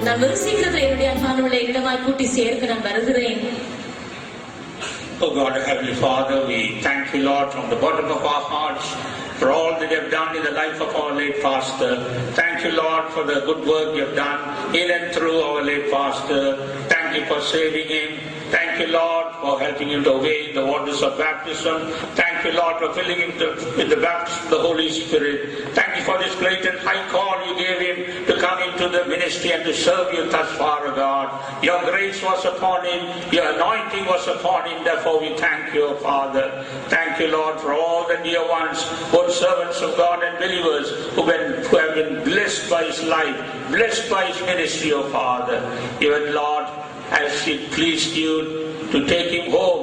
நான் வெறு சீக்கிரத்தில் என்னுடைய அன்பானவளை இடமாய் கூட்டி சேர்க்க நான் வருகிறேன். Oh God, Heavenly Father, we thank you, Lord, from the bottom of our hearts for all that you have done in the life of our late pastor. Thank you, Lord, for the good work you have done in and through our late pastor. Thank you for saving him. Thank you, Lord, for helping him to obey the waters of baptism. Thank you, Lord, for filling him with the baptism of the Holy Spirit. Thank you for this great and high call you gave him to come into the ministry and to serve you thus far, O God. Your grace was upon him. Your anointing was upon him. Therefore, we thank you, O Father. Thank you, Lord, for all the dear ones, both servants of God and believers who have been blessed by his life, blessed by his ministry, O Father. Even, Lord, as it pleased you to take him home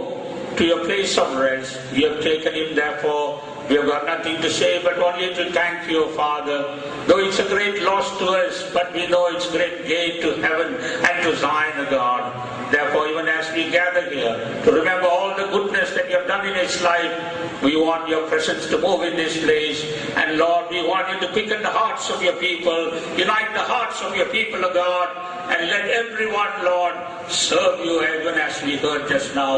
to your place of rest, you have taken him, therefore we have got nothing to say but only to thank you, Father. Though it's a great loss to us, but we know it's great gain to heaven and to Zion, O God. Therefore, even as we gather here to remember all the goodness that you have done in his life, we want your presence to move in this place. And Lord, we want you to quicken the hearts of your people, unite the hearts of your people, O God, and let everyone, Lord, serve you even as we heard just now.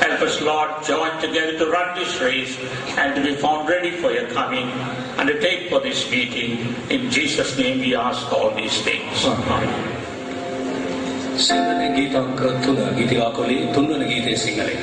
Help us, Lord, join together to run this race and to be found ready for your coming and to take for this meeting. In Jesus' name we ask all these things. Amen. Sinhala ගීතංක 3 ගීතිකාකොලේ තුන්වන ගීතය සිංහලෙන්.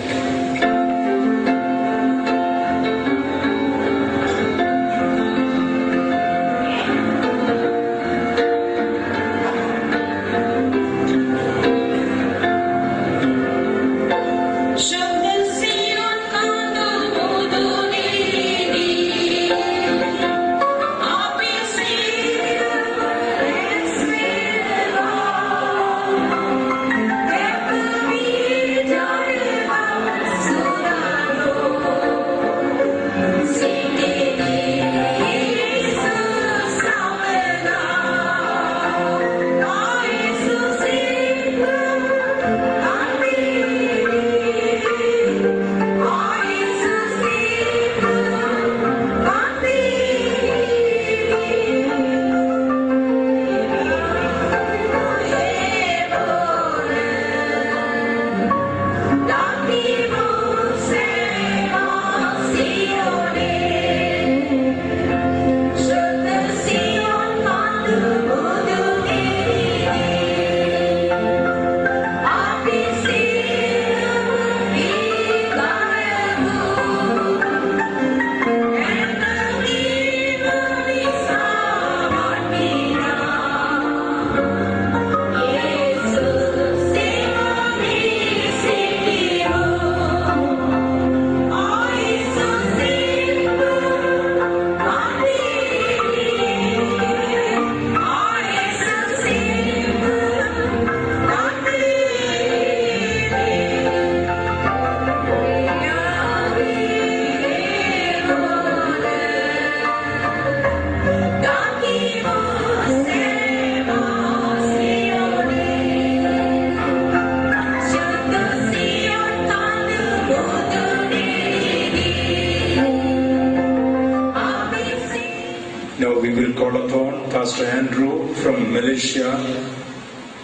Pastor Andrew from Malaysia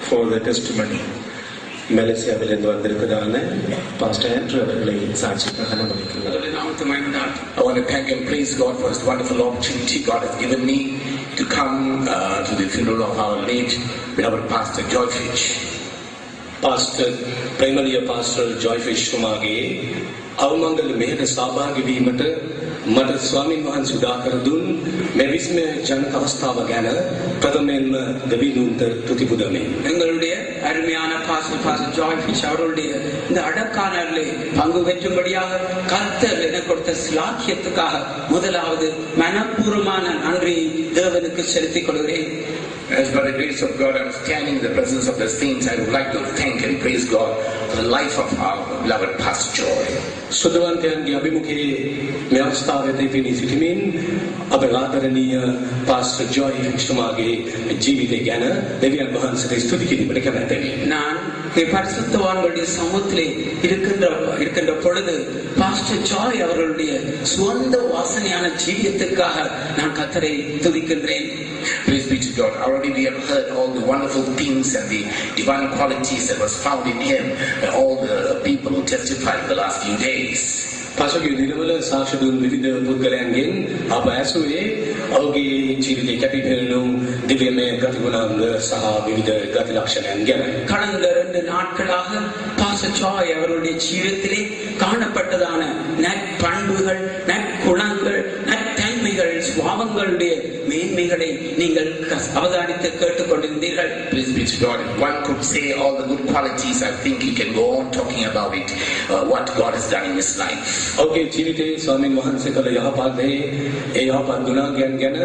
for the testimony. மலேசியாவிலிருந்து வந்திருக்கிறான pastor Andrew அவர்களை சாட்சிக்காக அனுமதிக்கிறேன். I want to thank and praise God for this wonderful opportunity God has given me to come to the funeral of our late beloved Pastor Joy Fitch. Pastor ප්‍රේමලිය pastor Joy Fitch තුමාගේ අවමංගල මෙහෙට සහභාගී වීමට මට ස්වාමීන් වහන්සේ උදා කර දුන් මේ විස්මය ජනක අවස්ථාව ගැන ප්‍රථමයෙන්ම දෙවියන්ට තුති පුදමි. எங்களுடைய அருமையான பாஸ்டர் ஜாய் ஃபிஷ் அவருடைய இந்த அடக்கானலே பங்கு பெற்றும்படியாக கர்த்தர் எனக்கு கொடுத்த ஸ்லாக்கியத்துக்காக முதலாவது மனப்பூர்வமான நன்றி தேவனுக்கு செலுத்திக் கொள்கிறேன். As by the grace of God, I am standing in the presence of the saints. I would like to thank and praise God for the life of our beloved Pastor Joy. සුදවන්තයන්ගේ අභිමුඛයේ මේ අවස්ථාවේදී පිණි සිටිමින් අපේ ආදරණීය pastor Joy Fitch තුමාගේ ජීවිතය ගැන දෙවියන් වහන්සේට ස්තුති කිරීමට කැමැත්තෙමි. நான் பரிசுத்தவான்களுடைய சமூகத்திலே இருக்கின்ற பொழுது பாஸ்டர் ஜாய் அவர்களுடைய சொந்த வாசனையான ஜீவியத்துக்காக நான் கர்த்தரை துதிக்கின்றேன். Praise be to God. Already we have heard all the wonderful things and the divine qualities that was found in him and all the people who testified the last few days. පසුගිය දිනවල සාක්ෂි දුන් විවිධ පුද්ගලයන්ගෙන් අප ඇසුවේ ඔහුගේ ජීවිතයේ කැපිපෙනුණු දිව්‍යමය ගතිගුණාංග සහ විවිධ ගති ලක්ෂණයන් ගැන. கடந்த 2 நாட்களாக பாஸ்டர் ஜாய் அவருடைய ஜீவிதத்திலே காணப்பட்டதான நற்பண்புகள், நற்குணங்கள், நற்தன்மைகள், சுபாவங்களுடைய மேன்மைகளை நீங்கள் அவதானித்து கேட்டுக்கொண்டிருந்தீர்கள். Praise be to God. If one could say all the good qualities, I think you can go on talking about it, what God has done in his life. ඔහුගේ ජීවිතයේ ස්වාමීන් වහන්සේ කළ යහපත් දේ, ඒ යහපත් ගුණාංගයන් ගැන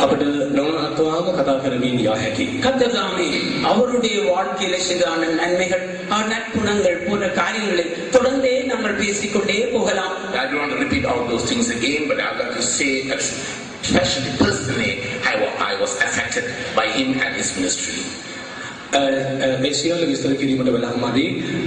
අපට නොනවත්වාම කතා කරමින් යා හැකියි. கர்த்தர் தாமே அவருடைய வாழ்க்கையில செய்தான நன்மைகள், நற்குணங்கள் போன்ற காரியங்களை தொடர்ந்தே நாங்கள் பேசிக்கொண்டே போகலாம். I don't want to repeat all those things again, but I'd like to say that especially personally, I was affected by him and his ministry. ඒ සියල්ල විස්තර කිරීමට වෙලාමදී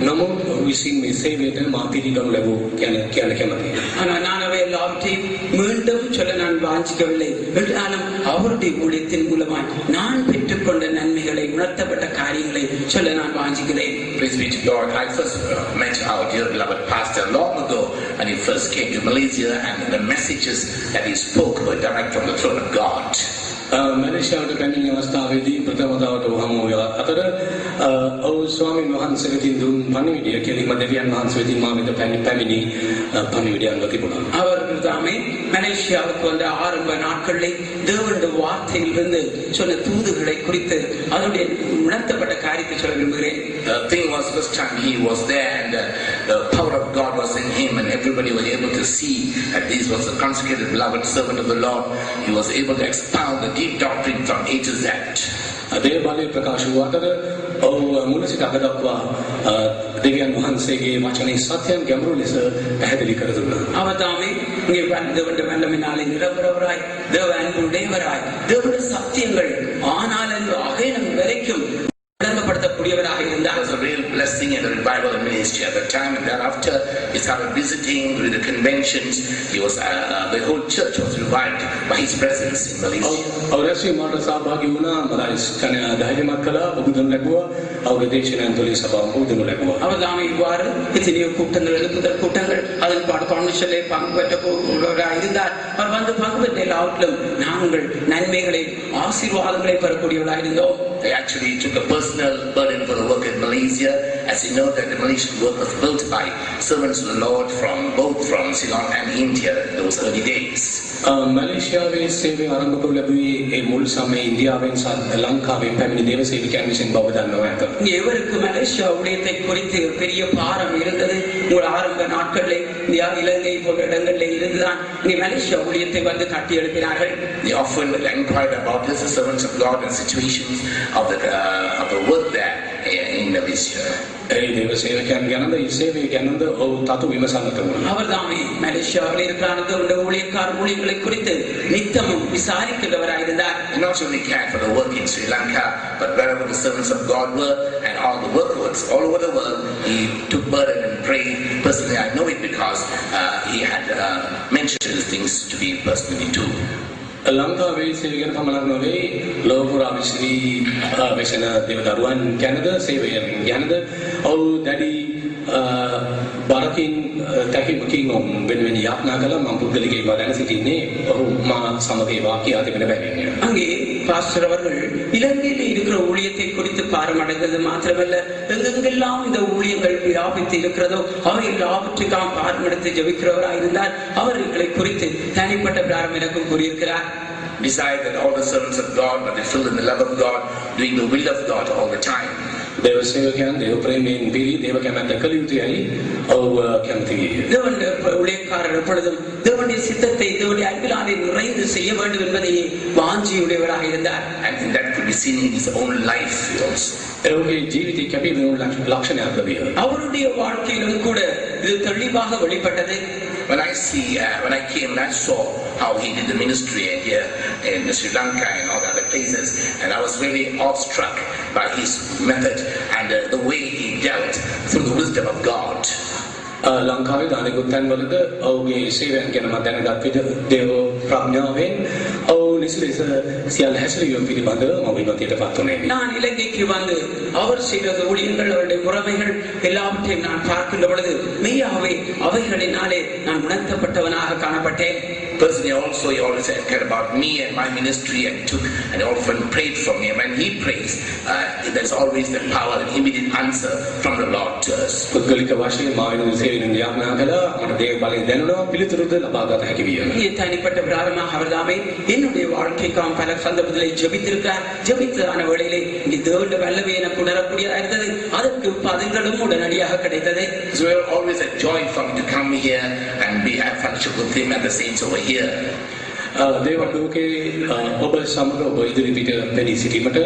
නමුත් විසින් මේ සේවයට මා පිළිගනු ලැබූ කියන කැමතියි. ஆனால் நான் அவை எல்லாவற்றையும் மீண்டும் சொல்ல நான் வாஞ்சிக்கவில்லை. என்றாலும் அவருடைய ஊழியத்தின் மூலமாய் நான் பெற்றுக்கொண்ட நன்மைகளை, உணர்த்தப்பட்ட காரியங்களை சொல்ல நான் வாஞ்சிக்கிறேன். Praise be to God. I first met our dear beloved pastor long ago when he first came to Malaysia, and the messages that he spoke were direct from the throne of God. මැලේසියාවට පැමිණි අවස්ථාවේදී ප්‍රථම වතාවට හමු වූ අතර ඔහු ස්වාමීන් වහන්සේ වෙතින් දුන් පණිවිඩය කෙලින්ම දෙවියන් වහන්සේ වෙතින් මා වෙත පැමිණි පණිවිඩයන්ව තිබුණා. அவர்கள் தாமே மலேசியாவுக்கு வந்த ஆரம்ப நாட்களிலே தேவனுடைய வார்த்தையிலிருந்து சொன்ன தூதுகளை குறித்து அதனுடைய உணர்த்தப்பட்ட காரியத்தை சொல்ல விரும்புகிறேன். The thing was, first time he was there, and the power of God was in him, and everybody was able to see that this was a consecrated beloved servant of the Lord. He was able to expound the deep doctrine from A to Z. දේව බලය ප්‍රකාශ වූ අතර ඔහු මුල සිට අග දක්වා දෙවියන් වහන්සේගේ වචනේ සත්‍යයන් ගැඹුරු ලෙස පැහැදිලි කර දුන්නා. அவர் தாமே இங்கே தேவனுடைய வல்லமையினாலே நிரம்புறவராய், தேவ அன்புடையவராய், தேவனுடைய சத்தியங்கள் ஆனாலும் அகைனம் வரைக்கும் விளம்பரப்படுத்தக்கூடியவராக இருந்தார். It was a real blessing and a revival in ministry at that time, and thereafter he started visiting with the conventions. He was the whole church was revived by his presence in Malaysia. අවරැසි මාට සහභාගී වුණා. මලයිස් කන ධෛර්යමත් කළා, බුදුන් ලැබුවා. අවගේ දේශනාන් තුලින් සභාව බුදුන් ලැබුවා. அவர் தாமே இவ்வாறு எத்தனையோ கூட்டங்கள், எழுப்புதல் கூட்டங்கள், அதன் கான்வென்ஷனிலே பங்கு பெற்றவராக இருந்தார். அவர் வந்து பங்கு பெற்ற எல்லாவற்றிலும் நாங்கள் நன்மைகளை, ஆசீர்வாதங்களை பெறக்கூடியவர்களாக இருந்தோம். They actually took a personal burden for the work in Malaysia, as you know that the Malaysian work was built by servants of the Lord from both from Ceylon and India in those early days. මැලේසියාවේ සේවය ආරම්භ කර ලැබුවේ ඒ මුල් සමයේ ඉන්දියාවෙන් සහ ලංකාවෙන් පැමිණි දේව සේවිකයන් විසින් බව දන්නවා ඇත. எவருக்கு மலேசியா ஊழியத்தை குறித்து பெரிய பாரம் இருந்தது. உங்கள் ஆரம்ப நாட்களிலே இந்தியா, இலங்கை போன்ற இடங்களிலே இருந்துதான் இங்கே மலேசியா ஊழியத்தை வந்து கட்டி எழுப்பினார்கள். They often inquired about this, the servants of God, and situations of the work there in Malaysia. ඒ දේව සේවකයන් ගැනද ඒ සේවය ගැනද ඔහු තතු විමසන්නට වුණා. அவர் தாமே மலேசியாவில் இருக்கிற ஊழியக்கார ஊழியர்களை குறித்து நித்தமும் விசாரிக்கிறவராக இருந்தார். He not only cared for the work in Sri Lanka, but wherever the servants of God were and all the workers all over the world, he took burden and prayed. Personally, I know it because he had mentioned these things to me personally too. ලංකාවේ සේවය ගැන පමණක් නොවේ, ලෝක පුරා විශ්වී වෙසෙන දේවදරුවන් ගැනද සේවයන් ගැනද ඔහු දැඩි බරකින් තැකීමකින් වෙනුවෙන් යාඥා කළා. මම පුද්ගලිකව දැන සිටින්නේ ඔහු මා සමග ඒ වාක්‍ය තිබෙන බැවින්. அங்கே பாஸ்டர் அவர்கள் இலங்கையில் இருக்கிற ஊழியத்தை குறித்து பாரமடைந்தது மாத்திரமல்ல, எங்கெங்கெல்லாம் இந்த ஊழியங்கள் வியாபித்து இருக்கிறதோ அவை எல்லாவற்றுக்காக பாரமடைத்து ஜெபிக்கிறவராக இருந்தார். அவர்களை குறித்து தனிப்பட்ட பிராரம் எனக்கும் கூறியிருக்கிறார். Desire that all the servants of God might be filled in the love of God, doing the will of God all the time. දේව සේවකයන් දේව ප්‍රේමයෙන් පිරි දේව කැමැත්ත කළ යුතුයයි ඔහු කැමතියි. தேவனுடைய ஊழியக்காரர் எப்பொழுதும் தேவனுடைய சித்தத்தை, தேவனுடைய அன்பிலாலே நிறைந்து செய்ய வேண்டும் என்பதையே வாஞ்சியுடையவராக இருந்தார். And that could be seen in his own life also. ඔහුගේ ජීවිතයේ කැපීපෙනුණු ලක්ෂණයක් විය. அவருடைய வாழ்க்கையிலும் கூட இது தெளிவாக வெளிப்பட்டது. When I came and I saw how he did the ministry here in Sri Lanka and all the other places, and I was really awestruck by his method and the way he dealt through the wisdom of God. ලංකාවේ අනෙකුත් තැන්වලද ඔහුගේ සේවයන් ගැන මම දැනගත් විට දේව ප්‍රඥාවෙන් ඔව් නිසලෙස සියල්ල හැසිරීම පිළිබඳව මම විමතියටපත් වුණේ. நான் இலங்கைக்கு வந்து அவர் செய்த ஊழியங்கள் அவருடைய முறைமைகள் எல்லாவற்றையும் நான் பார்க்கின்ற பொழுது மெய்யாகவே அவைகளினாலே நான் உணர்த்தப்பட்டவனாக காணப்பட்டேன். Personally, also, he always cared about me and my ministry and often prayed for me. And when he prays, there's always the power and immediate answer from the Lord to us. පුද්ගලික වශයෙන් මා වෙනුවෙන් සේවයෙන් යාඥා කළා. මට දේව බලයෙන් දැනුණා පිළිතුරුද ලබා ගත හැකි විය. இங்கே தனிப்பட்ட பிராரமாக அவர்தாமே என்னுடைய வாழ்க்கைக்காக பல சந்தர்ப்பத்திலே ஜெபித்திருக்கிறார். ஜெபித்ததான வேளையிலே இங்கே தேவனுடைய வல்லமை எனக்கு உணரக்கூடியதாக இருந்தது. அதற்கு பதில்களும் உடனடியாக கிடைத்தது. So it was always a joy for me to come here and have fellowship with him and the saints over here. දේව ලෝකේ ඔබ සමග ඔබ ඉදිරි පිට පෙනී සිටීමට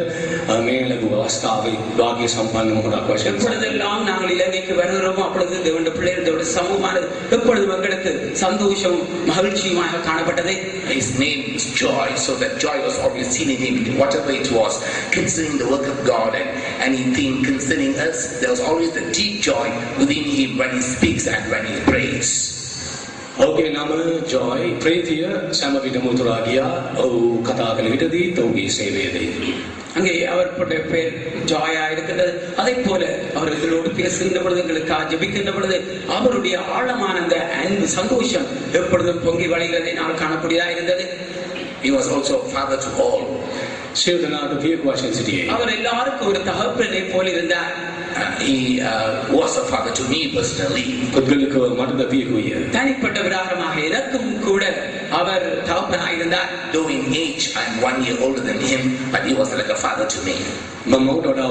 මේ ලැබුව අවස්ථාවේ වාග්ය සම්පන්න මොහොතක් වශයෙන් எப்பொழுதெல்லாம் நாங்கள் இலங்கைக்கு வருகிறோமோ அப்பொழுது தேவனுடைய பிள்ளைகளோட சமூகமானது எப்பொழுதும் எங்களுக்கு சந்தோஷமும் மகிழ்ச்சியுமாக காணப்பட்டது. His name is Joy, so that joy was always seen in him. Whatever it was, concerning the work of God and anything concerning us, there was always the deep joy within him when he speaks and when he prays. ඔහුගේ නම ජොයි ප්‍රීතිය සෑම විටම උතුරා ගියා. ඔහු කතා කළ විටදී ඔහුගේ සේවයේදී அங்கே அவருடைய பேர் ஜாயா இருக்கிறது. அதை போல அவர் எங்களோடு பேசுகின்ற பொழுது எங்களுக்காக ஜெபிக்கின்ற பொழுது அவருடைய ஆழமான அந்த அன்பு சந்தோஷம் எப்பொழுதும் பொங்கி வழிகிறதை நான் காணக்கூடியதாக இருந்தது. He was also a father to all. සියලු දෙනාට පියෙකු වශයෙන් සිටියේ. அவர் எல்லாருக்கும் ஒரு தகப்பனை போல இருந்தார். He was a father to me personally. පුද්ගලිකව මටද පියෙකුය. தனிப்பட்ட விராகமாக எனக்கும் கூட அவர் தகப்பனாக இருந்தார். Though in age I am 1 year older than him, but he was like a father to me. මම ඔහුට වඩා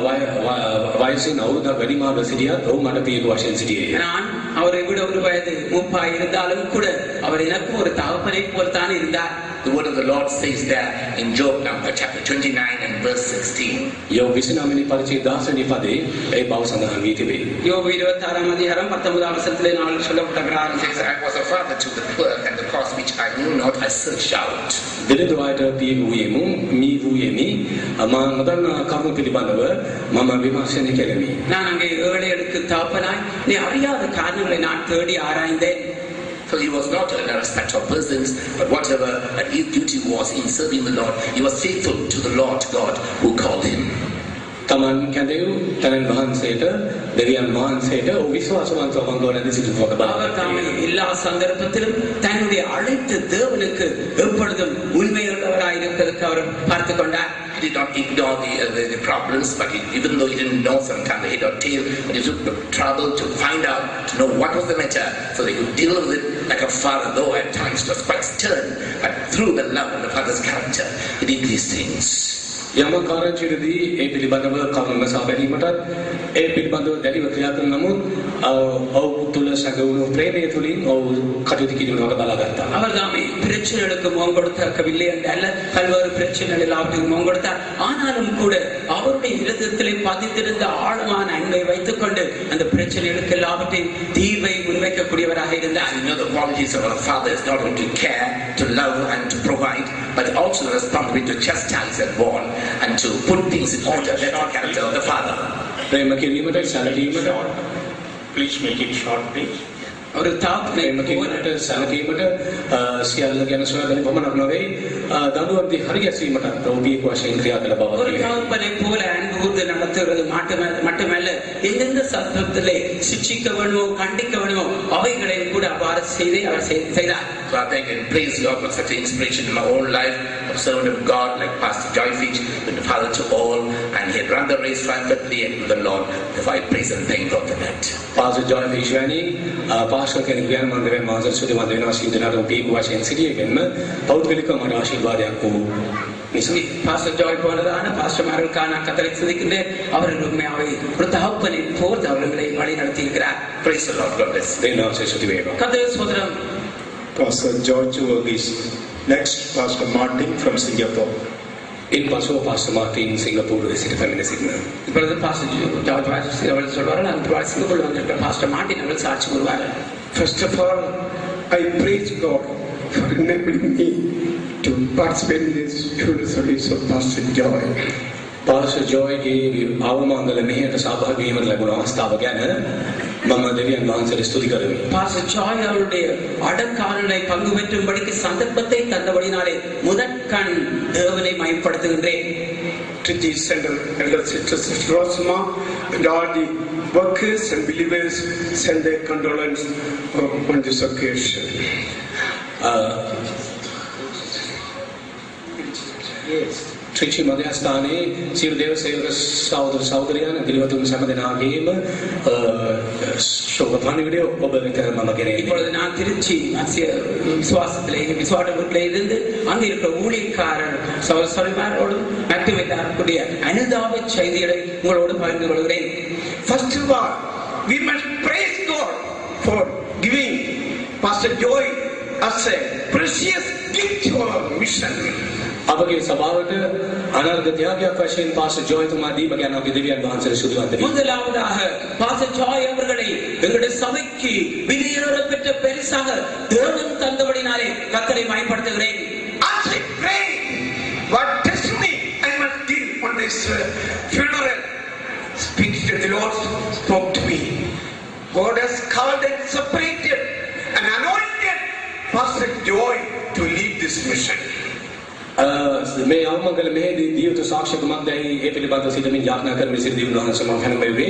වයසින් අවුරුද්දක් වැඩිමාව සිටියත් ඔහු මට පියෙකු වශයෙන් සිටියේ. நான் அவரை விட ஒரு வயது மூப்பாய் இருந்தாலும் கூட அவர் எனக்கு ஒரு தகப்பனை போல் தான் இருந்தார். The word of the Lord says there in Job chapter 29 and verse 16. යෝබ 29 වෙනි පරිච්ඡේදය 10 වෙනි පදේ ඒ බව සඳහන් වී තිබේ. யோபு 26 அதிகாரம் 19 வசனத்திலே நான் சொல்லப்பட்ட It பிரகாரம் says, I was a father to the poor, and the cause which I knew not I searched out. දෙලෙද වායට පියෙකු වූයෙමු මී වූයෙමි මා නොදන්නා කරුණු පිළිබඳව මම විමර්ශනය කෙරෙමි. நான் அங்கே ஏழைகளுக்கு தகப்பனாய் நீ அறியாத காரணங்களை நான் தேடி ஆராய்ந்தேன். So he was not a respect of persons, but whatever his duty was in serving the Lord, he was faithful to the Lord God who called him. තමන් කැඳෙව් තනන් වහන්සේට දෙවියන් වහන්සේට ඔහු විශ්වාසවන්තව වන්දනදී සිටුවක அவர் தாமே எல்லா சந்தர்ப்பத்திலும் தன்னுடைய அழைத்த தேவனுக்கு எப்பொழுதும் உண்மையுள்ளவராய் இருக்கிறதுக்கு அவர் பார்த்து கொண்டார். He did not ignore the problems, but even though he didn't know sometimes the head or tail, but he took the trouble to find out, to know what was the matter, so they could deal with it like a father, though at times it was quite stern, but through the love and the father's character, he did these things. යම කාර්යයේදී ඒ පිළිබඳව කරුණ නසා බැලීමටත් ඒ පිළිබඳව දැඩිව ක්‍රියා කරන නමුත් ඔහු තුල සැඟවුණු ප්‍රේමය තුලින් ඔහු කටයුතු කිරීමකට බලාගත්තා. அவர் தாமே பிரச்சனைகளுக்கு முகம் கொடுக்கவில்லை என்றல்ல, பல்வேறு பிரச்சனைகள் எல்லாவற்றுக்கும் முகம் கொடுத்தார். ஆனாலும் கூட அவருடைய இருதயத்திலே பதிந்திருந்த ஆழமான அன்பை வைத்துக் கொண்டு அந்த பிரச்சனைகளுக்கு எல்லாவற்றையும் தீர்வை முன்வைக்கக்கூடியவராக இருந்தார். You know, the qualities of a father is not only to care, to love and to provide, but also the responsibility to chastise and warn and to put things in order. That's the character of the father. ප්‍රේම කිරීමට සැලකීමට Please make it short, please. ஒரு தாப்பனை ප්‍රේම කිරීමට සැලකීමට සියල්ල ගැන සොයාගෙන පමණක් නොවේ දඬුවම් දී හරි ගැසීමට ප්‍රෝපීක වශයෙන් ක්‍රියා කළ බව ஒரு தகப்பனை போல அன்பு கூர்ந்து நடத்துவது மட்டுமல்ல, எந்தெந்த சந்தர்ப்பத்திலே சிட்சிக்க வேணுமோ கண்டிக்க வேணுமோ அவைகளை கூட அவ்வாறு செய்து அவர் செய்தார். So I thank and praise God for such an inspiration in my own life, of servant of God like Pastor Joy Fitch, been the father to all, and he had run the race triumphantly and with the Lord. Therefore I praise and thank God for that. පාසල් ජොයි විශ්වණී pastor කෙනෙක් යන මම දෙවියන් වහන්සේ සුදුවන්ත වෙනවා සින්දනාට ඔපීක වශයෙන් සිටියෙන්න පෞද්ගලික මට ආශිර්වාදයක් වූ නිසා பாஸ்டர் ஜாய் போனதான பாஸ்டர்மார்களுக்காக நான் கத்தரை துதிக்கின்றேன். அவர்கள் உண்மையாகவே ஒரு தகப்பனை போல் அவர்களை வழி நடத்தி இருக்கிறார். Praise the Lord. God bless. දෙවියන් වහන්සේ සුදු වේවා. கத்தர் சோதரம். Pastor George Verghese. Next, Pastor Martin from Singapore. ඉන් පසුව පාස්ටර් මාර්ටින් සිංගප්පූරුවේ සිට පැමිණ සිටිනවා. இப்பொழுது பாஸ்டர் ஜார்ஜ் வாய்ஸ் அவர்கள் சொல்வார்கள், அந்த சிங்கப்பூரில் வந்திருக்கிற பாஸ்டர் மார்ட்டின் அவர்கள் சாட்சி கூறுவார்கள். First of all, I praise God for enabling me to participate in this funeral service of Pastor Joy. Pastor ජොයිගේ අවමංගල මෙහෙයට සහභාගී වීමට ලැබුණ අවස්ථාව ගැන මම දෙවියන් වහන්සේට ස්තුති කරමි. பாஸ்டர் ஜாய் அவருடைய அடக்காரனை பங்கு பெற்றும்படிக்கு சந்தர்ப்பத்தை தந்தபடினாலே முதற்கண் தேவனை மயப்படுத்துகின்றேன். Trinity Center Elder Sister Rosma and all the workers and believers send their condolence on this occasion. ත්‍රිචි මධ්‍යස්ථානයේ සියලු දේව සේවක සහෝදර සහෝදරයන් දිලවතුන් සෑම දෙනාගේම ශෝක පණිවිඩය ඔබ වෙත මම ගෙනෙන්නේ. இப்பொழுது நான் திருச்சி விசுவாசத்திலே இருந்து அங்கே இருக்கிற ஊழியக்காரர் சகோதரர்களோடு மற்றும் எல்லாருடைய அனுதாப செய்திகளை உங்களோடு பகிர்ந்து கொள்கிறேன். First of all, we must praise God for giving Pastor Joy as a precious gift to our mission. අපගේ සභාවට අනර්ග ත්‍යාගයක් වශයෙන් පාස්ටර් ජොයිතුමා දීප ගැන අපි දෙවියන් වහන්සේට ස්තුතිවන්ත වෙනවා. முதலாவதாக பாஸ்டர் ஜாய் அவர்களை எங்களுடைய சபைக்கு விலையேற பெற்ற பரிசாக தேவன் தந்தபடினாலே கர்த்தரை மகிமைப்படுத்துகிறேன். As I pray, what testimony I must give on this funeral speech that the Lord spoke to me. God has called and separated and anointed Pastor Joy to lead this mission. මේ අවමංගල මෙහෙදී දියුතු සාක්ෂි කුමක්දයි ඒ පිළිබඳව සිතමින් යාඥා කරමින් සිටි දිවුන් වහන්සේ මම හැනමෙවේ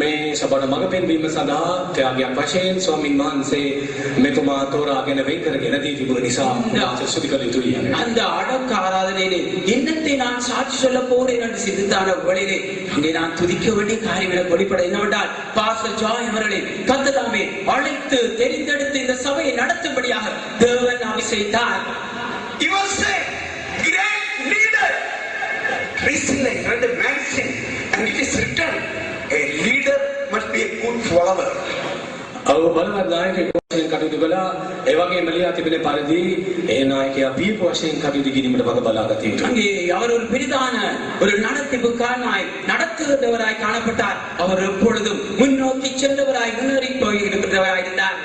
මේ සබන මඟ පෙන්වීම සඳහා ත්‍යාගයක් වශයෙන් ස්වාමීන් වහන්සේ මෙතුමා තෝරාගෙන වෙන් කරගෙන දී තිබුණ නිසා සුදි කළ යුතුයි. அந்த அடக்க ஆராதனையிலே என்னத்தை நான் சாட்சி சொல்ல போறேன் என்று சிந்தித்தான வழியிலே அங்கே நான் துதிக்க வேண்டிய காரியம் என வெளிப்பட என்னவென்றால் பாஸ்டர் ஜாய் அவர்களை கர்த்தர் அழைத்து தெரிந்தெடுத்து இந்த சபையை நடத்தும்படியாக தேவன் அபிஷேகித்தார். He was a great leader. Recently I read a magazine and it is written, a leader must be a good follower. ඔව් බලවත් නායකයෙක් වශයෙන් කටයුතු කළා. ඒ වගේම ලියා තිබෙන පරිදි ඒ නායකයා බීප වශයෙන් කටයුතු කිරීමට වග බලා ගත යුතුයි. அங்கே அவர் ஒரு பெரிதான ஒரு நடத்திப்புக்காரனாய் நடத்துகிறவராய் காணப்பட்டார். அவர் எப்பொழுதும் முன்னோக்கி சென்றவராய் முன்னேறி போயிருக்கிறவராய் இருந்தார்.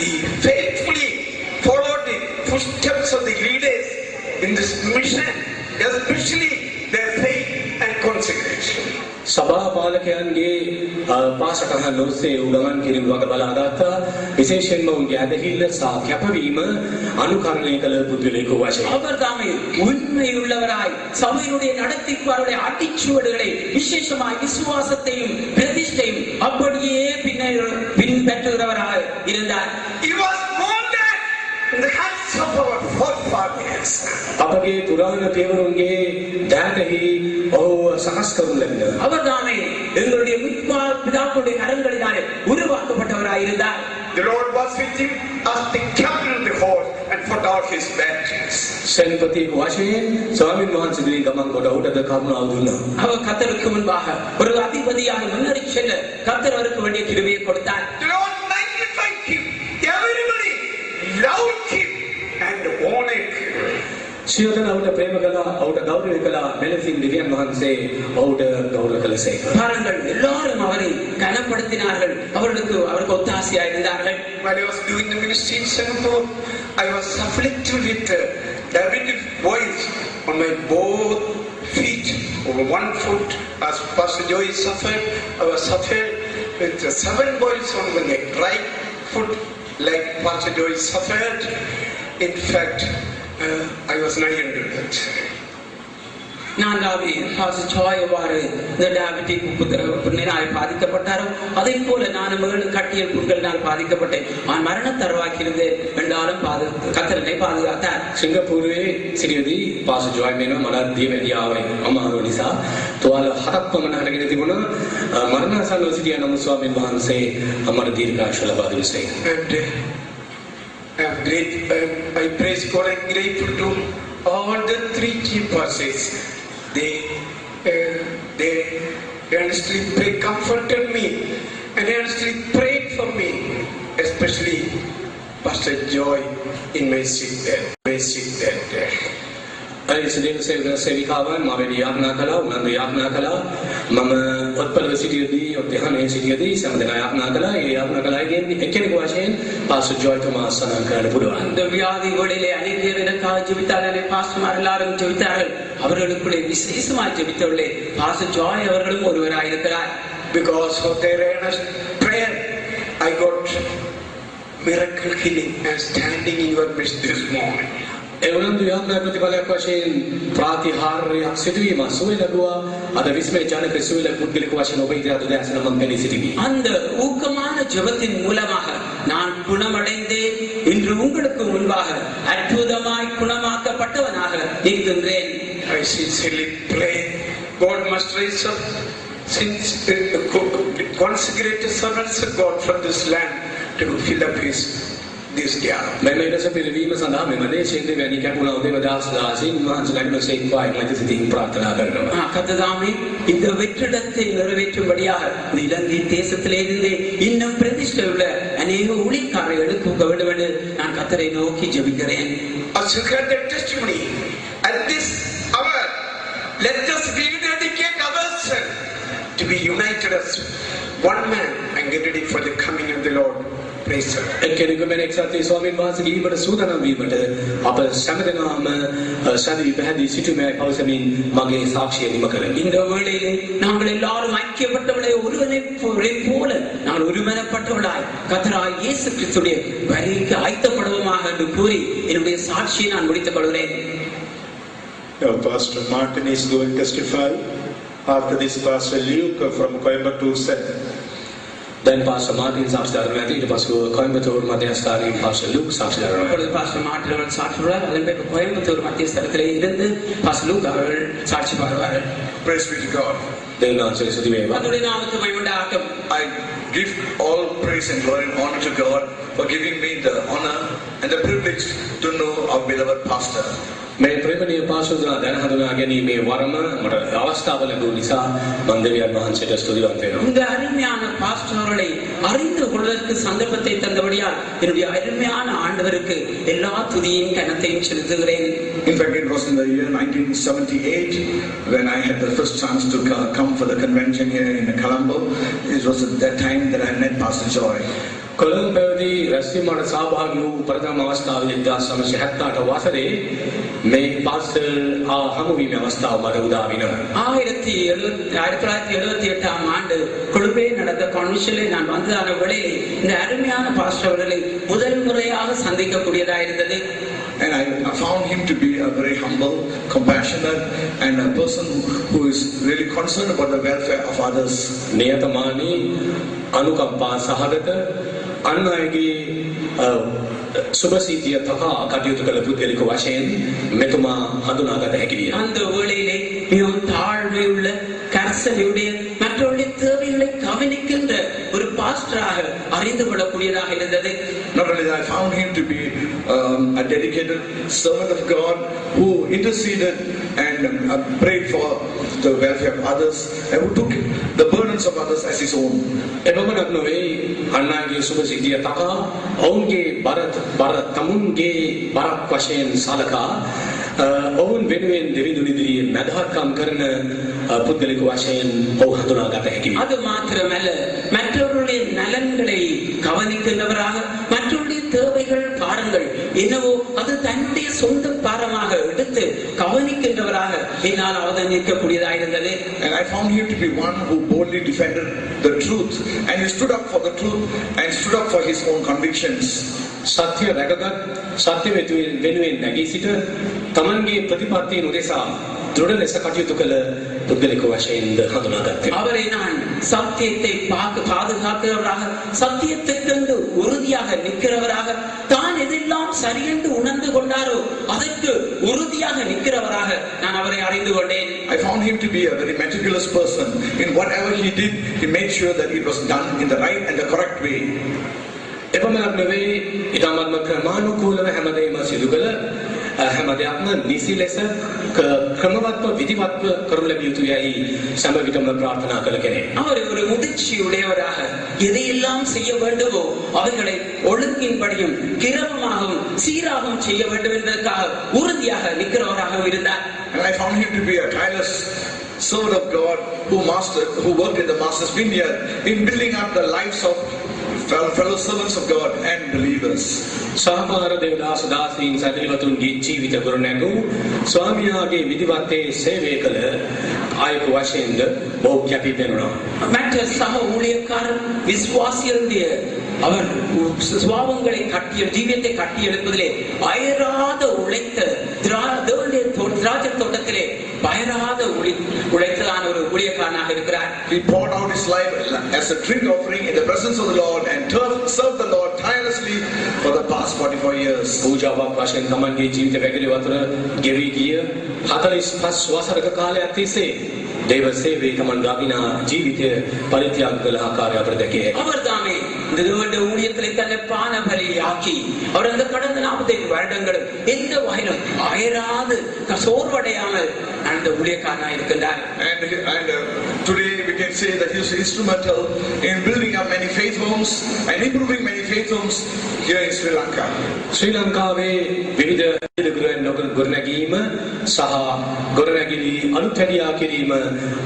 He faithfully followed the footsteps of the leaders in this mission, especially their faith and consecration. සභා පාලකයන්ගේ පාසකහන් ඔස්සේ උගමන් කිරීම වග බලා ගත්තා. විශේෂයෙන්ම උන්ගේ ඇදහිල්ල සහ කැපවීම අනුකරණය කළ පුද්ගලයෙකු වශයෙන් அவர் தாமே உண்மையுள்ளவராய் சபையினுடைய நடத்திப்பாருடைய அடிச்சுவடுகளை விசேஷமாய் விசுவாசத்தையும் பிரதிஷ்டையும் அப்படியே பின்பற்றுகிறவராக இருந்தார். He was molded in the hands of our forefathers. අපගේ පුරාණ පියවරුන්ගේ දෑතෙහි ඔහු සකස් කරනු ලැබෙනවා. அவர் தாமே எங்களுடைய பிதாக்களுடைய கரங்களினாலே உருவாக்கப்பட்டவராய் இருந்தார். The Lord was with him as the captain of the horse and fought all his battles. සෙන්පතියෙකු වශයෙන් ස්වාමීන් වහන්සේගේ ගමන් කොට ඔහුටද කරුණාව දුන්නා. அவர் கர்த்தருக்கு முன்பாக ஒரு அதிபதியாக முன்னேறி செல்ல கர்த்தர் அவருக்கு வேண்டிய கிருபையை கொடுத்தார். The Lord magnified him. Everybody loved him and honored him. සියලුම ඔහුට ප්‍රේම කළා, ඔහුට ගෞරව කළා. මෙලෙසින් දෙවියන් වහන්සේ ඔහුට ගෞරව කළසේක. பாருங்கள், எல்லாரும் அவரை கனப்படுத்தினார்கள். அவருக்கு ஒத்தாசையாக இருந்தார்கள். While I was doing the ministry in Singapore, I was afflicted with diabetic boils on my both feet, over one foot. As Pastor Joy suffered, I was suffered with 7 boils on my right foot, like Pastor Joy suffered. In fact, I was 900. நான்காவது pastor Joy எவ்வாறு இந்த diabetic புற்றுநோயால் பாதிக்கப்பட்டாரோ அதே போல நான் மகளும் கட்டியல் புண்களினால் பாதிக்கப்பட்டேன். நான் மரண தருவாக்கியிருந்து என்றாலும் கர்த்தரை பாதுகாத்தார். සිංගප්පූරුවේ සිටියදී පාස්ටර් ජොයි මෙන්න මට දියවැඩියාවයි අමාරු නිසා තුවාල 7ක් පමණ අරගෙන තිබුණා. මරණාසන්නව සිටිය නම් ස්වාමීන් වහන්සේ අපට දීර්ඝායුෂ ලබා දුන්සේ. I praise God and grateful to all the 3 chief pastors. They earnestly comforted me and earnestly prayed for me, especially Pastor Joy in my sick bed. සදේව සේවක සේවිකාවන් මම යාඥා කළා, උනන්දු යාඥා කළා. මම ඔත්පලව සිටියදී ඔත්හනේ සිටියදී සම්දෙනා යාඥා කළා. ඒ යාඥා කළාගෙන් එක්කෙනෙකු වශයෙන් පාස්ටර් ජොයි තුමා සඳහන් කරන්න පුළුවන්. அந்த வியாதிகளிலே அநேகர் எனக்காக ஜெபித்தார்கள். பாஸ்டர்மார் எல்லாரும் ஜெபித்தார்கள். அவர்களுக்குள்ளே விசேஷமாய் ஜெபித்தவர்களே பாஸ்டர் ஜாய் அவர்களும் ஒருவராய் இருக்கிறார். Because of their earnest prayer I got miracle healing and standing in your midst this morning. එවනන්දු යාත්‍රා ප්‍රතිඵලයක් වශයෙන් ප්‍රාතිහාර්යයක් සිදුවීම සුවය ලැබුවා. අද විස්මය ජනක සුවය පුද්ගලික වශයෙන් ඔබ ඉදිරියට දැසන මම පෙනී සිටිමි. அந்த ஊக்கமான ஜெபத்தின் மூலமாக நான் குணமடைந்தேன். இன்று உங்களுக்கு முன்பாக அற்புதமாய் குணமாக்கப்பட்டவனாக இருக்கின்றேன். I sincerely pray God must raise up consecrated servants of God from this land to fill up this gap. මෙම ඉරස පිළිවීම සඳහා මෙම දේශයෙන් වැනි කැපුණා දේවදාස දාසින් මහන්සියලාගෙන සේක්වා මෛත්‍රී සිතින් ප්‍රාර්ථනා කරනවා. கர்த்தாவே இந்த வெற்றிடத்தை நிறைவேற்றும்படியாக இந்த இலங்கை தேசத்திலே இருந்து இன்னும் பிரதிஷ்டை உள்ள அநேக ஊழியக்காரர்களுக்கு உங்க வேண்டும் என்று நான் கர்த்தரை நோக்கி ஜெபிக்கிறேன். As you heard that testimony, at this hour, let us rededicate ourselves to be united as one man and get ready for the coming of the Lord. Praise the Lord. එක්කෙනෙකු මෙන් එක්සත් වී ස්වාමීන් වහන්සේගේ ඊට සූදානම් වීමට අප සෑමදෙනාම සැදී පැහැදී සිටීමේ පවසමින් මගේ සාක්ෂිය නිම කරමි. இந்த வேளையிலே நாங்கள் எல்லாரும் ஐக்கியப்பட்டவளை ஒருவனை போல நாங்கள் ஒருமனப்பட்டவளாய் கர்த்தராய் இயேசு கிறிஸ்துடைய வருகைக்கு ஆயத்தப்படுவோமாக என்று கூறி என்னுடைய சாட்சியை நான் முடித்துக் கொள்கிறேன். Now, Pastor Martin is going to testify. After this, Pastor Luke from Coimbatore said, දැන් පාස්ටර් මාටින් සාක්ෂි දරනවා. ඊට පස්ව කොයිම්බතෝර් මධ්‍යස්ථානයේ පාස්ටර් ලූක් සාක්ෂි දරනවා. அப்பொழுது பாஸ்டர் மார்ட்டின் அவர்கள் சாட்சி சொல்வார். அதன் பிறகு கோயம்புத்தூர் மத்திய ஸ்தலத்திலே இருந்து பாஸ்டர் லூக் அவர்கள் சாட்சி பாடுவார்கள். Praise be to God. දෙවියන් වහන්සේ ස්තුති වේවා. கர்த்தருடைய நாமத்துக்கு மகிமை உண்டாகட்டும். I give all praise and glory and honor to God for giving me the honor and the privilege to know our beloved pastor. මේ ප්‍රේමණීය පාස්ටර්ලා දැන හඳුනා ගැනීමේ වරම මට අවස්ථාව ලැබුණ නිසා මම දෙවියන් වහන්සේට ස්තුතිවන්ත වෙනවා. இந்த அருமையான பாஸ்டர் அவர்களை அறிந்து கொள்வதற்கு சந்தர்ப்பத்தை தந்தபடியால் என்னுடைய அருமையான ஆண்டவருக்கு எல்லா துதியையும் கனத்தையும் செலுத்துகிறேன். In fact, it was in the year 1978 when I had the first chance to come for the convention here in Colombo. It was at that time that I met Pastor Joy. Colombo පැවති රැස්වීමට සහභාගී වූ ප්‍රථම අවස්ථාව 1978 වසරේ මේ pastor හමුවීමේ අවස්ථාව මට උදා වෙනවා. 1978 ஆண்டு கொழும்பே நடந்த கன்வென்ஷனிலே நான் வந்ததான வேளையிலே இந்த அருமையான பாஸ்டர் அவர்களை முதல் முறையாக சந்திக்கக்கூடியதாக இருந்தது. And I found him to be a very humble, compassionate, and a person who is really concerned about the welfare of others. නියතමානී අනුකම්පා සහගත අන් අයගේ සුභසිද්ධිය තකා කටයුතු කළ පුද්ගලික වශයෙන් මෙතුමා හඳුනාගත හැකි විය. அந்த வேளையிலே மிகவும் தாழ்மையுள்ள கர்சனையுடைய மற்றவருடைய தேவைகளை கவனிக்கின்ற ஒரு பாஸ்டராக அறிந்து கொள்ளக்கூடியதாக இருந்தது. Not only that, I found him to be a dedicated servant of God who interceded and prayed for the welfare of others and who took the burdens of others as his own. එපමණක් නොවේ අන් අයගේ සුභසිද්ධිය තකා ඔවුන්ගේ බර තමුන්ගේ බරක් වශයෙන් සලකා ඔවුන් වෙනුවෙන් දෙවිඳුන් ඉදිරියේ මැදහත්කම් කරන පුද්ගලික වශයෙන් ඔහු හඳුනාගත හැකි විය. அது மாத்திரமல்ல மற்றவர்களுடைய நலன்களை கவனிக்கின்றவராக மற்றவருடைய தேவைகள் பாரங்கள் என்னவோ அது தன்னுடைய சொந்த பாரமாக எடுத்து கவனிக்கின்றவராக என்னால் அவதானிக்கக்கூடியதாக இருந்தது. And I found him to be one who boldly defended the truth and he stood up for the truth and stood up for his own convictions. සත්‍ය රැකගත් සත්‍ය වෙනුවෙන් නැගී සිට තමන්ගේ ප්‍රතිපත්තිය උදෙසා දෘঢ় ලෙස කටයුතු කළ පුද්ගලික වශයෙන්ද හඳුනාගත්තේ. அவரை நான் சத்தியத்தை பாதுகாக்கிறவராக சத்தியத்திற்கென்று உறுதியாக நிற்கிறவராக தான் எதெல்லாம் சரியென்று உணர்ந்து கொண்டாரோ அதற்கு உறுதியாக நிற்கிறவராக நான் அவரை அறிந்து கொண்டேன். I found him to be a very meticulous person. In whatever he did, he made sure that it was done in the right and the correct way. එපමණක් නෙවෙයි ඊටමත්ම ක්‍රමානුකූලව හැමදේම සිදු කළ හැම දෙයක්ම නිසි ලෙස ක්‍රමවත්ව විධිවත්ව කරනු ලැබිය යුතුයයි සෑම විටම ප්‍රාර්ථනා කළ කෙනෙක්. அவர் ஒரு முதிர்ச்சியுடையவராக எதையெல்லாம் செய்ய வேண்டுமோ அவைகளை ஒழுங்கின்படியும் கிரமமாகவும் சீராகவும் செய்ய வேண்டும் என்பதற்காக உறுதியாக நிற்கிறவராகவும் இருந்தார். And I found him to be a tireless servant of God who worked in the master's vineyard in building up the lives of fellow servants of God and believers. සහකාර දේවදාස දාසීන් සැදලිවතුන්ගේ ජීවිත ගොඩනැගූ ස්වාමියාගේ විධිවත්යේ සේවය කළ ආයක වශයෙන්ද බොහෝ කැපී පෙනුණා. மற்ற சக ஊழியக்காரர் விசுவாசிகளுடைய அவர் சுபாவங்களை கட்டிய ஜீவியத்தை கட்டி எழுப்பதிலே அயராத உழைத்த திராட்சை தோட்டத்திலே பயராத உழைத்ததான ஒரு ஊழியக்காரனாக இருக்கிறார். He poured out his life as a drink offering in the presence of the Lord and served the Lord tirelessly for the past 44 years. පූජාවක් වශයෙන් තමන්ගේ ජීවිත වැගිරි වතුර ගෙවී ගිය 45 වසරක කාලයක් තිස්සේ දේව සේවයේ තමන් ගාවිනා ජීවිතය පරිත්‍යාග කළ ආකාරය අපට දැකිය හැකියි. அவர் தாமே இந்த ஊழியத்திலே தன்னை பான பலியாக்கி அவர் அந்த கடந்த 45 வருடங்களும் எந்த வகையிலும் அயராது சோர்வடையாமல் அந்த ஊழியக்காரனாக இருக்கின்றார். And today we can say that he was instrumental in building up many faith homes and improving many faith homes here in Sri Lanka. ශ්‍රී ලංකාවේ විවිධ ගෘහයන් ගොඩනැගීම සහ ගොඩනැගිලි අලුත් වැඩියා කිරීම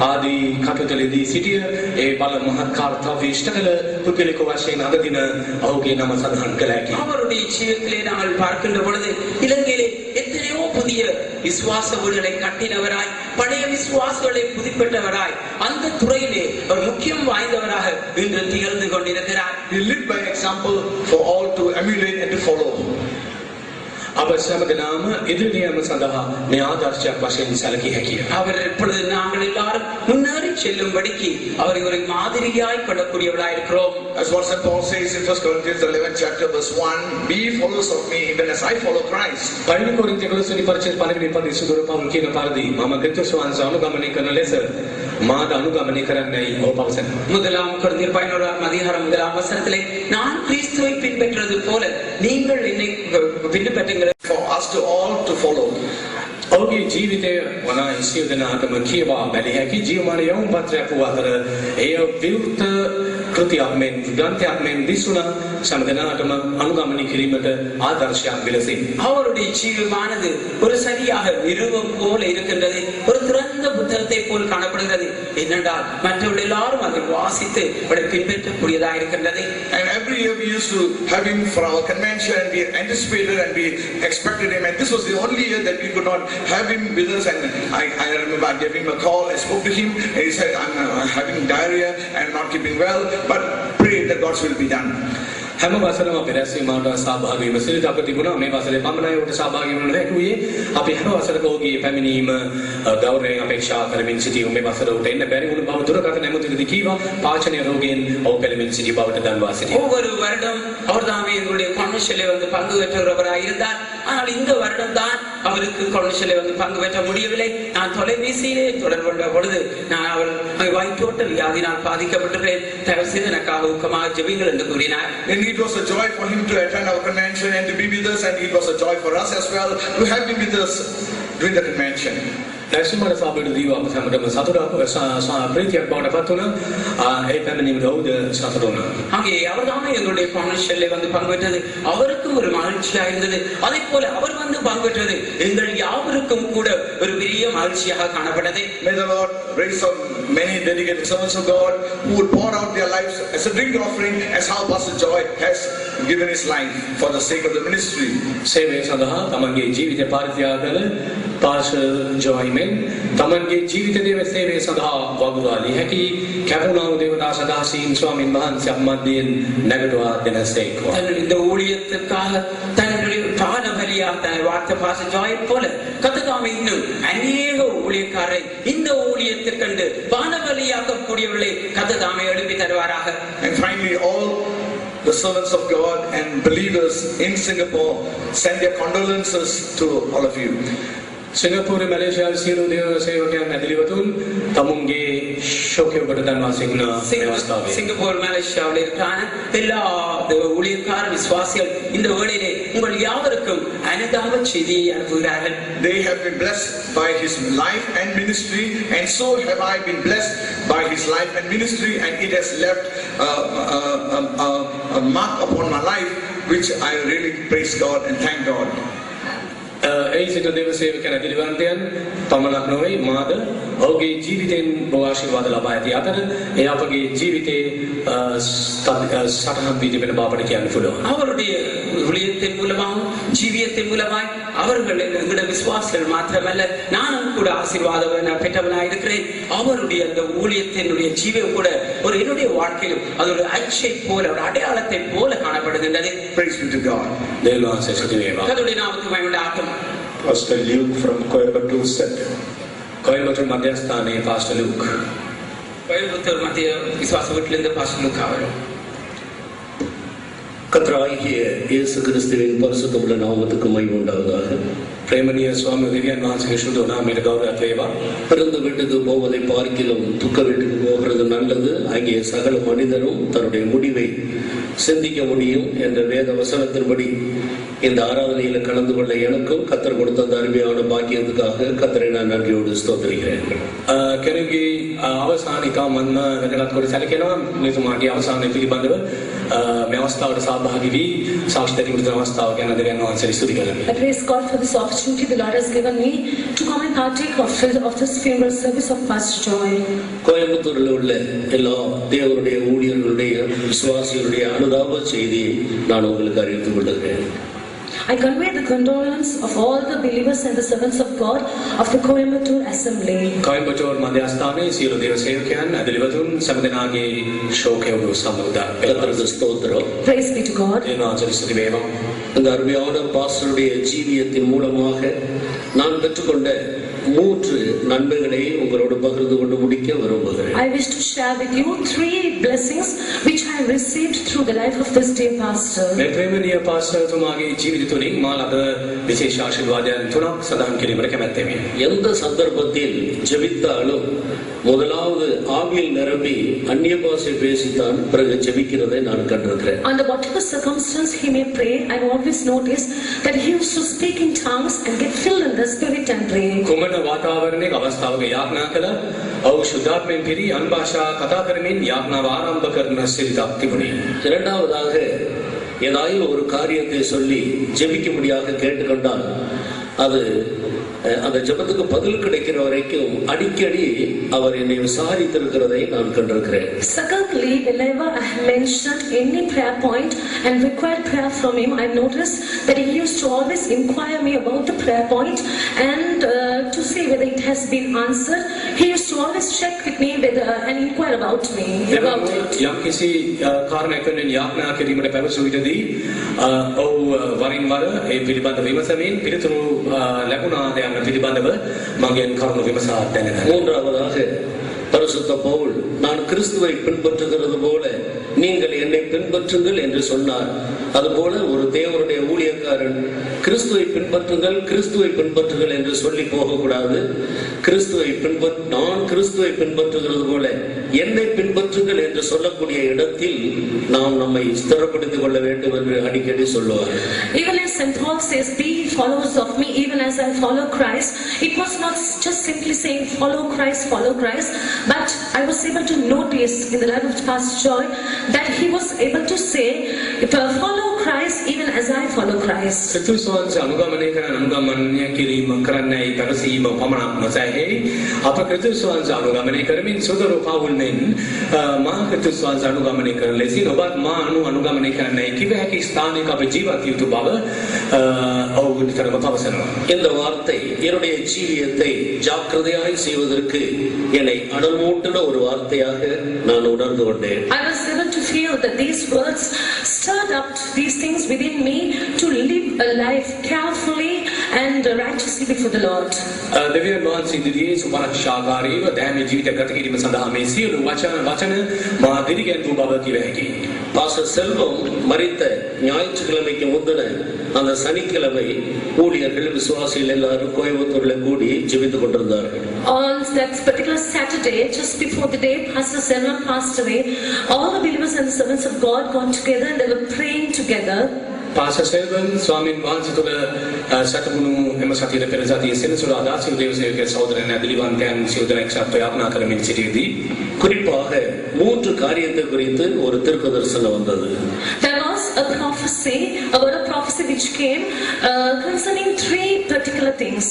ආදී කටයුතුවලදී සිටිය ඒ බල මහත් කාර්යය ඉෂ්ට කළ පුද්ගලික වශයෙන් අද දින ඔහුගේ නම සඳහන් කළ හැකියි. அவருடைய ஜீவியத்திலே நாங்கள் பார்க்கின்ற பொழுது இலங்கையிலே எத்தனையோ புதிய விசுவாச வீடுகளை கட்டினவராய் பழைய விசுவாசங்களை புதுப்பித்தவராய் அந்த துறையிலே ஒரு முக்கியம் வாய்ந்தவராக இன்று திகழ்ந்து கொண்டிருக்கிறார். He lived by example for all to emulate and to follow. අප සැමදෙනාම ඉදිරියට යාම සඳහා මේ ආදර්ශයක් වශයෙන් සැලකිය හැකිය. அவர் இப்பொழுது நாங்கள் எல்லாரும் முன்னேறி செல்லும்படிக்கு அவரை ஒரு மாதிரியாய் கொள்ளக்கூடியவர்களாய் இருக்கிறோம். As what St. Paul says in 1 Corinthians 11 chapter verse 1, be followers of me even as I follow Christ. පළවෙනි කොරින්තිය 11 වෙනි පරිච්ඡේද 5 වෙනි පද ඉසුදුර පවුල් කියන පරිදි මම ක්‍රිස්තුස් වහන්සේ අනුගමනය කරන ලෙස මාද අනුගමනය කරන්නයි ඔහු පවසනවා. முதலாம் கொரிந்தியர் 11 அதிகாரம் 1 வசனத்திலே நான் கிறிஸ்துவை பின்பற்றுவது போல நீங்கள் என்னை பின்பற்றுங்கள். For us to all to follow. ඔහුගේ ජීවිතය වනා සියලු දෙනාටම කියවා බැලිය හැකි ජීවමාන යවුම් පත්‍රයක් වූ අතර එය විවෘත කෘතියක් මෙන් ග්‍රන්ථයක් මෙන් දිසුණා සෑම දෙනාටම අනුගමනය කිරීමට ආදර්ශයක් විලසින්. அவருடைய ஜீவமானது ஒரு சரியாக நிறுவம் போல இருக்கின்றது, ஒரு திறந்த புத்தகத்தை போல் காணப்படுகிறது. என்னென்றால் மற்றவர்கள் எல்லாரும் அதை வாசித்து அவரை பின்பற்றக்கூடியதாக இருக்கின்றது. And every year we used to have him for our convention and we anticipated and we expected him, and this was the only year that we could not have him with us. And I remember I gave him a call, I spoke to him and he said, I'm having diarrhea and not keeping well, but pray that God's will be done. හැම වසරම පෙරැස්වීමට සහභාගී වීම සිරිතක තිබුණා. මේ වසරේ පමණයි ඔහුට සහභාගී වෙන්න හැකියි. අපි හැම වසරක ඔහුගේ පැමිණීම ගෞරවයෙන් අපේක්ෂා කරමින් සිටියු. මේ වසර ඔහුට එන්න බැරි වුණ බව දුරකථන නැමැතිදී කීවා. පාචනීය රෝගයෙන් ඔහු පෙළෙමින් සිටි බවට දන්වා සිටියා. ஒவ்வொரு வருடம் அவர் தாமே எங்களுடைய கன்வென்ஷனிலே வந்து பங்கு பெற்றவராக இருந்தார். ஆனால் இந்த வருடம் தான் அவருக்கு கன்வென்ஷனிலே வந்து பங்கு பெற்ற முடியவில்லை. நான் தொலைபேசியிலே தொடர்பு கொண்ட பொழுது நான் அவர் வயிற்றோட்ட வியாதினால் பாதிக்கப்பட்டிருக்கிறேன், தயவு செய்து எனக்காக ஊக்கமாக ஜெபிங்கள் என்று கூறினார். It was a joy for him to attend our convention and to be with us, and it was a joy for us as well to have him with us during the convention. නැසුමර සාබඩ දීව අප සමගම සතුටක් ප්‍රීතියක් බවට පත් වුණා. ඒ පැමිණීමට ඔහුද සතුටු වුණා. அங்கே அவர் தாமே எங்களுடைய கன்வென்ஷனிலே வந்து பங்கு பெற்றது அவருக்கும் ஒரு மகிழ்ச்சியாக இருந்தது. அதே போல அவர் வந்து பங்கு பெற்றது எங்கள் யாவருக்கும் கூட ஒரு பெரிய மகிழ்ச்சியாக காணப்பட்டது. May the Lord raise up many dedicated servants of God who would pour out their lives as a drink offering, as how Pastor Joy has given his life for the sake of the ministry. සේවය සඳහා තමන්ගේ ජීවිතය පරිත්‍යාග කළ pastor ජොයි මෙන් තමන්ගේ ජීවිත දේව සේවය සඳහා වගුරුවාලිය හැකි කැපුණා වූ දේවදාස දාසීන් ස්වාමීන් වහන්සේ මැදින් නැගටුවා දෙනසේක්වා. இந்த ஊழியத்திற்காக தன்னுடைய பான பலியாக வார்த்த பாஸ்டர் ஜாய் போல கத்ததாமே இன்னும் அநேக ஊழியக்காரரை இந்த ஊழியத்திற்கண்டு பான பலியாக கூடியவர்களை கத்ததாமே எழுப்பி தருவாராக. And finally, all the servants of God and believers in Singapore send their condolences to all of you. සිංගප්පූරේ මැලේසියාවේ සියලු දේව සේවකයන් ඇදලිවතුන් තමුන්ගේ ශෝකය ඔබට දන්වා සිටින අවස්ථාවේ சிங்கப்பூர் மலேசியாவில் இருக்கிறான எல்லா ஊழியக்கார விசுவாசிகள் இந்த வேளையிலே உங்கள் யாவருக்கும் அனுதாப செய்தியை அனுப்புகிறார்கள். They have been blessed by his life and ministry, and so have I been blessed by his life and ministry, and it has left a mark upon my life, which I really praise God and thank God. ඒ සිට දේව සේවකයන් ඇදලිවන්තයන් පමණක් නොවේ මාද ඔහුගේ ජීවිතෙන් බොහෝ ආශිර්වාද ලබා ඇති අතර ඒ අපගේ ජීවිතේ සටහන් වී තිබෙන බවට කියන්න පුළුවන්. அவருடைய ஊழியத்தின் மூலமாகவும் ஜீவியத்தின் மூலமாய் அவர்கள் எங்களுடைய விசுவாசிகள் மாத்திரமல்ல, நானும் கூட ஆசீர்வாதம் பெற்றவனாக இருக்கிறேன். அவருடைய அந்த ஊழியத்தினுடைய ஜீவியம் கூட ஒரு என்னுடைய வாழ்க்கையிலும் அது ஒரு அச்சை போல, ஒரு அடையாளத்தை போல காணப்படுகின்றது. Praise be to God. கர்த்தருடைய நாமத்துக்கு மகிமை உண்டாகட்டும். Pastor Luke from Coimbatore said, Coimbatore மத்தியஸ்தானே பாஸ்டர் லூக். கோயம்புத்தூர் மத்திய விசுவாச வீட்டிலிருந்து பாஸ்டர் லூக் அவர். கர்த்தராகிய இயேசு கிறிஸ்துவின் பரிசுத்தமுள்ள நாமத்துக்கு மகிமை உண்டாவதாக. ප්‍රේමණීය ස්වාමී දෙවියන් වහන්සේගේ ශුද්ධ නාමයට ගෞරවයක් වේවා. பிறந்த வீட்டுக்கு போவதை பார்க்கிலும் துக்க வீட்டுக்கு போகிறது நல்லது, அங்கே சகல மனிதரும் தன்னுடைய முடிவை சிந்திக்க முடியும் என்ற வேத வசனத்தின்படி இந்த ஆராதனையில கலந்து கொள்ள எனக்கும் கர்த்தர் கொடுத்த அந்த அருமையான பாக்கியத்துக்காக கர்த்தரை நான் நன்றியோடு ஸ்தோத்திரிக்கிறேன். කෙනෙකුගේ අවසාන ඉතාම මම වැදගත් කොට සැලකෙනවා. මෙතුමාගේ අවසානයේ පිළිබඳව මේ අවස්ථාවට සහභාගී වී සාක්ෂි දෙන්න අවස්ථාව ගැන දෙවියන් වහන්සේට ස්තුති කරමි. I praise God for this opportunity the Lord has given me to come and partake of this funeral service of Pastor Joy. கோயம்புத்தூரில் உள்ள எல்லா தேவனுடைய ஊழியர்களுடைய விசுவாசிகளுடைய அனுதாப செய்தியை நான் உங்களுக்கு அறிவித்துக் கொள்கிறேன். I convey the condolence of all the believers and the servants of God of the Coimbatore Assembly. කොයම්බටෝර් මධ්‍යස්ථානයේ සියලු දේව සේවකයන් අදලිවතුන් සමදනාගේ ශෝකය ඔබ සමගදා கர்த்தருக்கு ஸ்தோத்திரம். Praise be to God. ස්තුති වේවා. இந்த அருமையான பாஸ்டருடைய ஜீவியத்தின் மூலமாக நான் பெற்றுக்கொண்ட 3 நன்மைகளை உங்களோடு பகிர்ந்து கொண்டு முடிக்க விரும்புகிறேன். I wish to share with you 3 blessings which I received through the life of this dear pastor. මේ ප්‍රේමණීය පාස්ටර් තුමාගේ ජීවිත තුලින් මා ලද විශේෂ ආශිර්වාදයන් තුනක් සඳහන් කිරීමට කැමැත්තෙමි. எந்த சந்தர்ப்பத்தில் ஜெபித்தாலும் முதலாவது ஆவியில் நிரம்பி அந்நிய பாஷை பேசித்தான் பிறகு ஜெபிக்கிறதை நான் கண்டிருக்கிறேன். Under whatever circumstance he may pray, I always notice that he used to speak in tongues and get filled in the spirit and pray. කුමන වාතාවරණයක අවස්ථාවක යාඥා කළ ඔහු ශුද්ධාත්මයෙන් පිරී අන් භාෂා කතා කරමින් යාඥාව ආරම්භ කරන සිරිතක් තිබුණේ. இரண்டாவதாக ஏதாவது ஒரு காரியத்தை சொல்லி ஜெபிக்கும்படியாக கேட்டுக்கொண்டால் அது அந்த ஜெபத்துக்கு பதில் கிடைக்கிற வரைக்கும் அடிக்கடி அவர் என்னை விசாரித்திருக்கிறதை நான் கண்டிருக்கிறேன். Secondly, whenever I have mentioned any prayer point and required prayer from him, I noticed that he used to always inquire me about the prayer point and to see whether it has been answered. He used to always check with me and inquire about me. About it. යම් කිසි කාරණයක් වෙනින් යාඥා කිරීමට පැවසු විටදී ඔහු වරින් වර ඒ පිළිබඳ විමසමින් පිළිතුරු ලැබුණාද යන පිළිබඳව මගෙන් කරුණු විමසා දැනෙනවා. மூன்றாவதாக பரிசுத்த பவுல் நான் கிறிஸ்துவை பின்பற்றுகிறது போல நீங்கள் என்னை பின்பற்றுங்கள் என்று சொன்னார். அதுபோல ஒரு தேவனுடைய ஊழியக்காரன் கிறிஸ்துவை பின்பற்றுங்கள் என்று சொல்லி போகக்கூடாது. நான் கிறிஸ்துவை பின்பற்றுகிறது போல என்னை பின்பற்றுங்கள் என்று சொல்லக்கூடிய இடத்தில் நாம் நம்மை ஸ்திரப்படுத்திக் கொள்ள வேண்டும் என்று அடிக்கடி சொல்லுவார். Even as St. Paul says, be followers of me even as I follow Christ, it was not just simply saying follow Christ, but I was able to notice in the life of Pastor Joy that he was able to say, follow Christ even as I follow Christ. ක්‍රිස්තුස් වහන්සේ අනුගමනය කිරීම කරන්නයි පැවසීම පමණක් නොසැයි අප ක්‍රිස්තුස් වහන්සේ අනුගමනය කරමින් සොදරු පවුල් මෙන් මා ක්‍රිස්තුස් වහන්සේ අනුගමනය කරන ලෙසින් ඔබත් මා අනුගමනය කරන්නයි කිව හැකි ස්ථානයක අප ජීවත් යුතු බව ඔවුන් නිතරම පවසනවා. இந்த வார்த்தை என்னுடைய ஜீவியத்தை ஜாக்கிரதையாய் செய்வதற்கு என்னை அனல்மூட்டின ஒரு வார்த்தையாக நான் உணர்ந்து கொண்டேன். I was able to feel that these words stirred up these things within me to live a life carefully and righteously before the Lord. දෙවියන් වහන්සේ ඉදිරියේ සුපරක්ෂාකාරීව දැහැමි ජීවිත ගත කිරීම සඳහා මේ සියලු වචන මා දිරිගැන්වූ බව කිව හැකියි. பாஸ்டர் செல்வம் மரித்த ஞாயிற்றுக்கிழமைக்கு முந்தின அந்த சனிக்கிழமை ஊழியர்கள் விசுவாசிகள் எல்லாரும் கோயம்புத்தூர்ல கூடி ஜெபித்துக் கொண்டிருந்தார்கள். On that particular Saturday, just before the day Pastor Selvam passed away, all the believers and the servants of God got together and they were praying together. Pastor Selvan ස්වාමීන් වහන්සේ තුළ සැතපුණු එම සතියේ පෙර සතියේ සෙනසුරාදා සියලු දේව සේවක සහෝදරයන් ඇදලිවන්තයන් සියලු දෙනෙක් සත්ව යාඥා කරමින් සිටියේදී குறிப்பாக 3 காரியத்தை குறித்து ஒரு தீர்க்க தரிசனம் வந்தது. There was a prophecy, a word of prophecy which came concerning 3 particular things.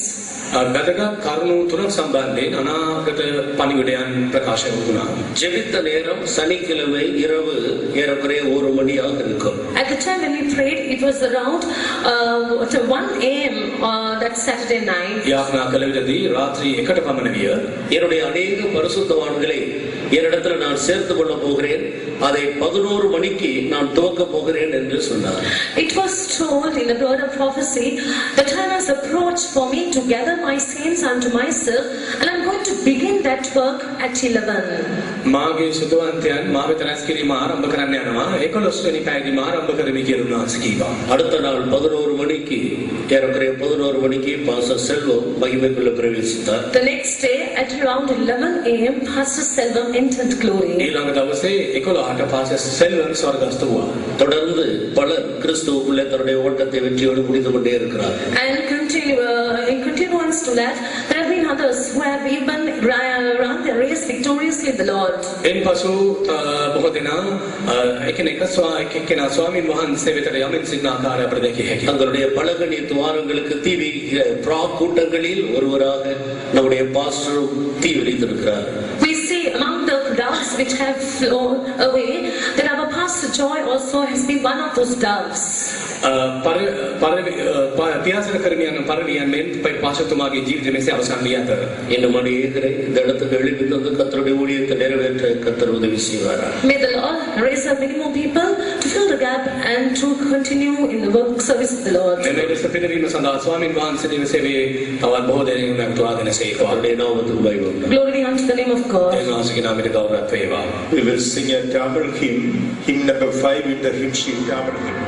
වැදගත් කරුණු තුනක් සම්බන්ධයෙන් අනාගත පණිවිඩයන් ප්‍රකාශ වුණා. ஜெபித்த நேரம் சனிக்கிழமை இரவு ஏறக்குறைய 1 மணியாக இருக்கும். At the time when we prayed, it was around 1 a.m. That Saturday night. යාඥා කළ විටදී රාත්‍රී 1ට පමණ විය. என்னுடைய அநேக பரிசுத்தவான்களை என்னிடத்தில் நான் சேர்த்து கொள்ள போகிறேன், அதை 11 மணிக்கு நான் துவக்க போகிறேன் என்று சொன்னார். It was told in the word of prophecy, the time has approached for me to gather my saints unto myself, and I'm going to begin that work at 11. මාගේ සුතවන්තයන් මා වෙත රැස් කිරීම ආරම්භ කරන්න යනවා. 11 වෙනි පැයදී ආරම්භ කරමි කියලා උන්වහන්සේ කීවා. அடுத்த நாள் 11 மணிக்கு ஏறக்குறைய 11 மணிக்கு பாஸ்டர் செல்வம் மகிமைக்குள்ள பிரவேசித்தார். The next day at around 11 a.m. Pastor Selvam entered glory. ඊළඟ දවසේ 11ට පාස්ටර් සෙල්වන් ස්වර්ගස්ථ වුණා. தொடர்ந்து பலர் கிறிஸ்துவுக்குள்ளே தன்னுடைய ஓட்டத்தை வெற்றியோடு முடித்து கொண்டே இருக்கிறார். And in continuance to that, there have been others who have even run their race victoriously in the Lord. එන්පසු බොහෝ දෙනා එකිනෙකා ස්වාමීන් වහන්සේ වෙතට යමින් සිටින ආකාරය අපට දැකිය හැකියි. தங்களுடைய பலகனி துவாரங்களுக்கு தீ வைக்கிற கூட்டங்களில் ஒருவராக நம்முடைய பாஸ்டர் தீ வைத்திருக்கிறார். We see among the doves which have flown away that our Pastor Joy also has been one of those doves. පියාසර කරමියන් පරිවියන් මෙන් පාසතුමාගේ ජීවිතයේ මෙසේ අවසන් වී ඇත. இன்னும் அநேகரை இந்த இடத்துக்கு எழுப்பி தந்து கர்த்தருடைய ஊழியத்தை நிறைவேற்ற கர்த்தர் உதவி செய்வாரா. May the Lord raise up many more people to fill the gap and to continue in the work service of the Lord. මේ දෙස පිළිවීම සඳහා ස්වාමීන් වහන්සේගේ සේවයේ තවත් බොහෝ දෙනෙක් නැවතුවාගෙන සේකවා. அவருடைய நாமத்துக்கு மகிமை. Glory be unto the name of God. එන්වාසගේ නාමයට ගෞරවයක් වේවා. We will sing a Tamil hymn number 5 in the hymn sheet, Tamil hymn.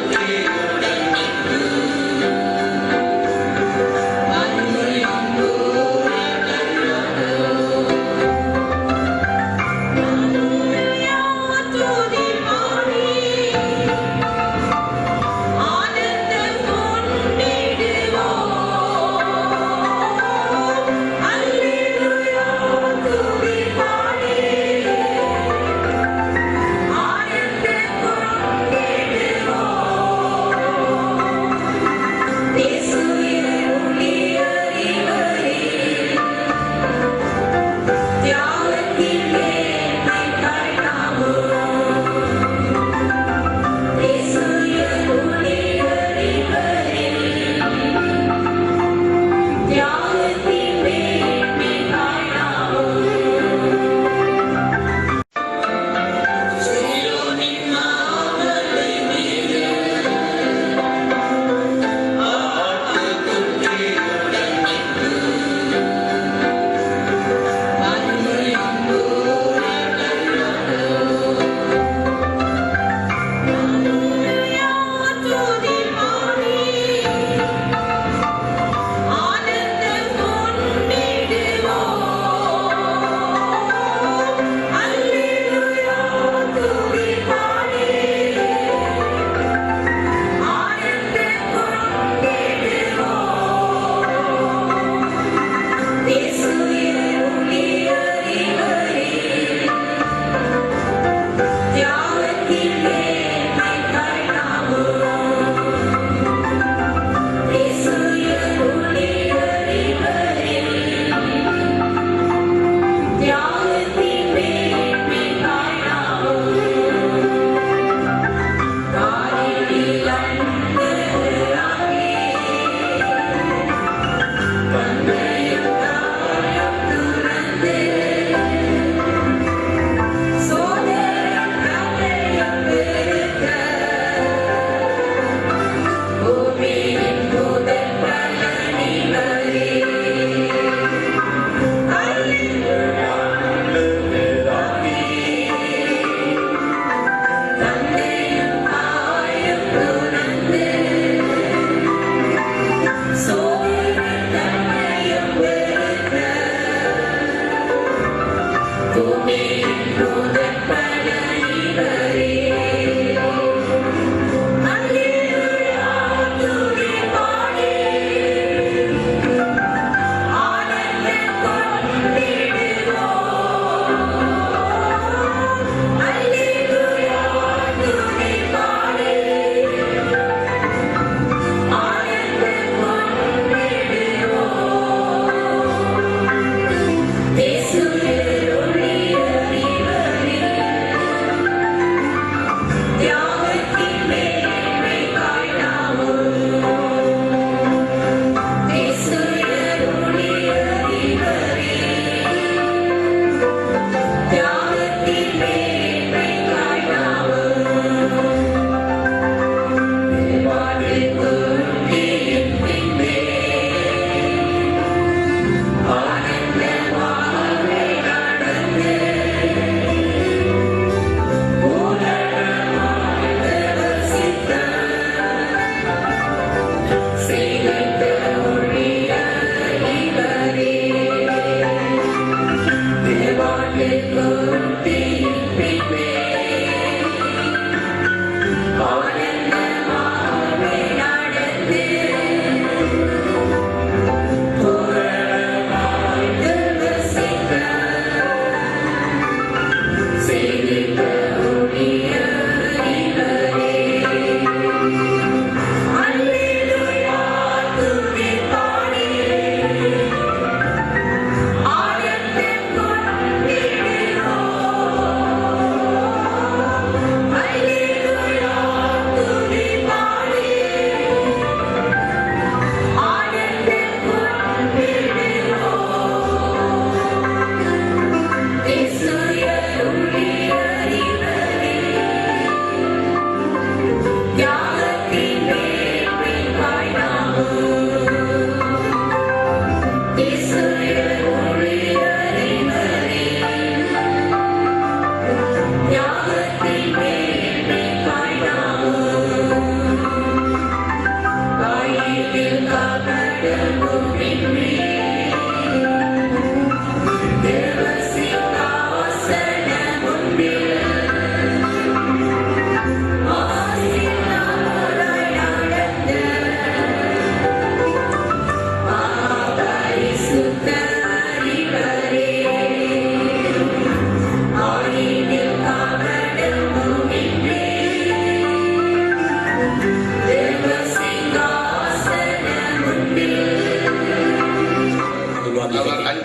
ஆட்டுக்குட்டியுடன் நின்று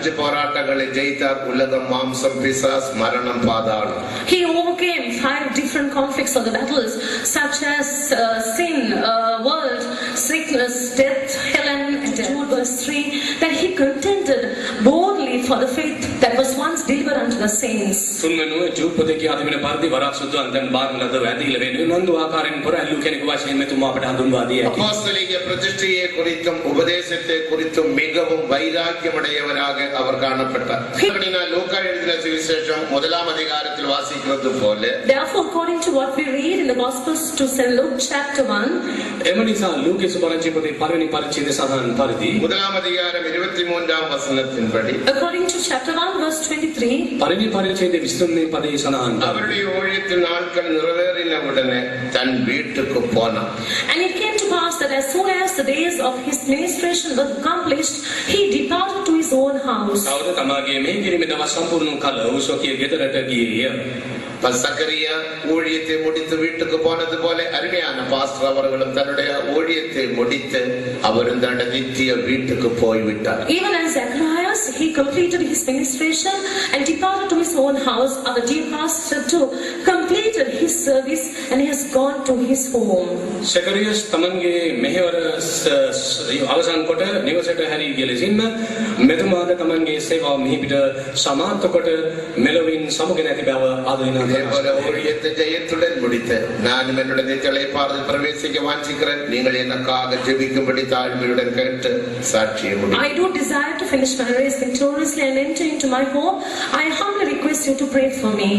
5 போராட்டங்களை ஜெயித்தார். உலகம், மாம்சம், பிசாஸ், மரணம், பாதாளம். He overcame 5 different conflicts of the battles, such as sin, world, sickness, death, hell and death. Verse 3, that he contended boldly for the faith that was once delivered unto the saints. තුන්වෙනුව ජූපදකී ආදිමන පරිදි වරාසුදු අන්තන් බාරලද වැදීල වෙනුවෙන් නන්දු ආකාරයෙන් පොර ඇල්ලු කෙනෙකු වශයෙන් මෙතුමා අපට හඳුන්වා දී ඇති. அப்போஸ்தலிக பிரதிஷ்டையை குறித்தும் உபதேசத்தை குறித்தும் மிகவும் வைராக்கியமுடையவராக அவர் காணப்பட்டார். லூக்கா எழுதின சுவிசேஷம் 1ஆம் அதிகாரத்தில் வாசிக்கிறது போல, Therefore, according to what we read in the Gospels to St. Luke chapter 1, එම නිසා ලූකේ සුභරංචි පොතේ පළවෙනි පරිච්ඡේදය සඳහන් පරිදි 1ஆம் அதிகாரம் 23ஆம் வசனத்தின்படி, according to chapter 1 verse 23, පළවෙනි පරිච්ඡේදයේ 23 වෙනි පදයේ සඳහන් அவருடைய ஊழியத்தின் நாட்கள் நிறைவேறின உடனே தன் வீட்டுக்கு போனார். and it came to pass that as soon as the days of his ministration were accomplished, he departed to his own house. තවද තමාගේ මේ කිරීමේ දවස් සම්පූර්ණ කළ උසෝකිය ගෙදරට ගියේය. சக்கரியா ஊழியத்தை முடித்து வீட்டுக்கு போனது போல அருமையான பாஸ்டர் அவர்களும் தன்னுடைய ஊழியத்தை முடித்து அவர் இந்த நித்திய வீட்டுக்கு போய்விட்டார். Even as Zacharias, he completed his ministration and departed to his own house. Our dear pastor too completed his service and he has gone to his home. සකරියස් තමන්ගේ මෙහෙවර අවසන් කොට නිවසට හැරී ගිය ලෙසින්ම මෙතුමාද තමන්ගේ සේවාව මෙහිපිට සමාප්ත කොට මෙලොවින් සමුගෙන ඇති බව ආදරණීය ஊழியத்தை ஜெயத்துடன் முடித்து நான் என்னுடைய நித்திய பாதையில் பிரவேசிக்க வாஞ்சிக்கிறேன். நீங்கள் எனக்காக ஜெபிக்கும்படி தாழ்மையுடன் கேட்டு சாட்சியம். I do desire to finish my race victoriously and enter into my home. I humbly request you to pray for me.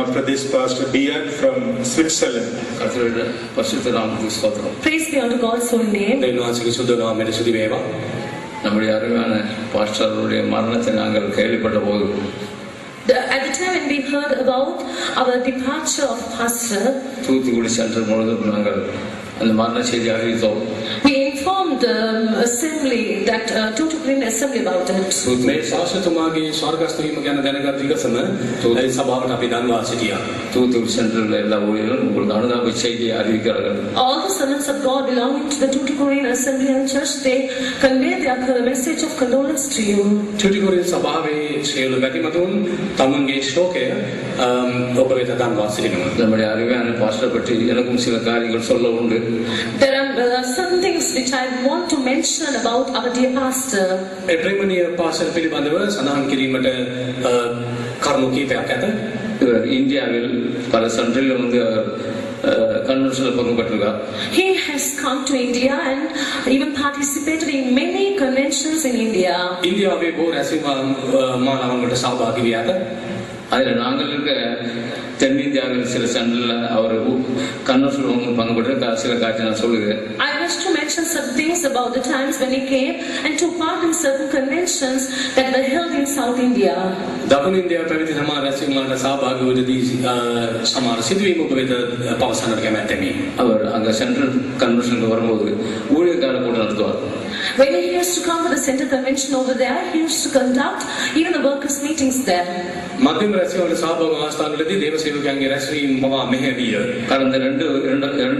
After this, Pastor Bian from Switzerland. பரிசுத்த நாமத்துக்கு ஸ்தோத்திரம். Praise be unto God's holy name. දෙවියන්ගේ සුදු නාමයට ස්තුති වේවා. நம்முடைய அருமையான பாஸ்டருடைய மரணத்தை நாங்கள் கேள்விப்பட்ட போது At the time when we heard about our departure of pastor, Thoothukudi centre முழுவதும் நாங்கள் அந்த மரண செய்தி அறிவித்தோம். we informed the assembly that Tuticorin assembly about it. මේ ශාස්ත්‍රතුමාගේ ස්වර්ගස්ථ වීම ගැන දැනගත් විගසම ඒ සභාවට අපි දන්වා සිටියා. தூத்துக்குடி சென்டரில் எல்லா ஊழியர்களும் உங்களுக்கு அனுதாப செய்தியை அறிவிக்கிறார்கள். All the servants of God belonging to the Tuticorin assembly and church, they convey their message of condolence to you. චුටිකොරින් සභාවේ සියලු වැතිමතුන් තමන්ගේ ශෝකය ඔබ වෙත දන්වා සිටිනවා. நம்முடைய அருமையான பாஸ்டர் பற்றி எனக்கும் சில காரியங்கள் சொல்ல உண்டு. There are some things which I want to mention about our dear pastor. ඒ ප්‍රේමණීය පාසල් පිළිබඳව සඳහන් කිරීමට කරුණු කීපයක් ඇත. இவர் இந்தியாவில் பல சென்டரில் வந்து கன்வென்ஷனில் பங்கு பெற்றிருக்கார். He has come to India and even participated in many conventions in India. ඉන්දියාවේ බොහෝ රැස්වීම් මාලාවන්වලට සහභාගී වී ඇත. அதில் நாங்கள் இருக்க தென்னிந்தியாவில் சில சென்டரில் அவர் கன்வென்ஷனில் பங்கு பெற்ற சில காட்சி நான் சொல்லுகிறேன். I wish to mention some things about the times when he came and took part in certain conventions that were held in South India. දකුණු ඉන්දියාව පැවිදි සමහර රැස්වීම් වලට සහභාගී වූදී සමහර සිදුවීම් ඔබ වෙත පවසන්නට කැමැත්තෙමි. அவர் அங்கே சென்ட்ரல் கன்வென்ஷனுக்கு வரும்போது ஊழியக்கார கூட்டம் நடத்துவார். When he used to come to the center convention over there, he used to conduct even the workers' meetings there. මධ්‍යම රැස්වීම් වල සහභාගී අවස්ථාවලදී දේව සේවකයන්ගේ රැස්වීම් පවා මෙහෙවිය. கடந்த ரெண்டு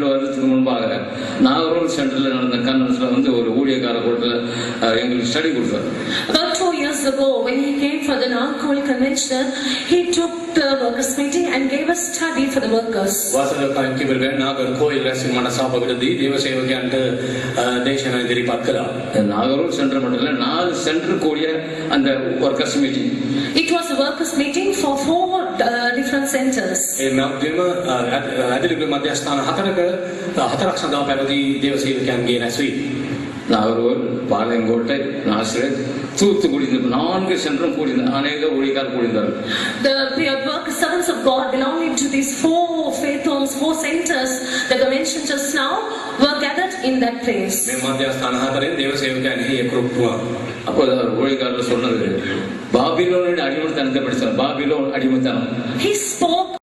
வருடத்துக்கு முன்பாக நாகரோல் சென்டரில் நடந்த கன்வென்ஷனில் வந்து ஒரு ஊழியக்கார கூட்டத்தில் எங்களுக்கு ஸ்டடி கொடுத்தார். About 2 years ago, when he came for the Nagpur convention, he took the workers' meeting and gave a study for the workers. වාසලකායන් කිව්වේ නාගර කෝයිල් රැස්වීම් වල සහභාගීවදී දේව සේවකයන්ට දේශනා ඉදිරිපත් කළා. நாகரோல் சென்டர் மட்டும் இல்லை 4 சென்டர் கூடிய அந்த workers meeting. It was a workers' meeting for 4 different centers. ඒ මධ්‍යම ඇදලිගේ මධ්‍යස්ථාන හතරක් සඳහා පැවති දේව සේවකයන්ගේ රැස්වීම. நாகரோல், பாளையங்கோட்டை, நாசிரேத், தூத்துக்குடி 4 சென்டரும் கூடியிருந்தார். அநேக ஊழியக்காரர் கூடியிருந்தார். The workers, servants of God belonging to these 4 faith homes, 4 centers that I mentioned just now, were gathered in that place. මේ මධ්‍යස්ථාන හතරෙන් දේව සේවකයන් එක්රොක් වුණා. அப்போது ஊழியக்காரர் சொன்னது பாபிலோனுடைய அடிமைத்தனத்தை படித்தார். பாபிலோன் அடிமைத்தனம். He spoke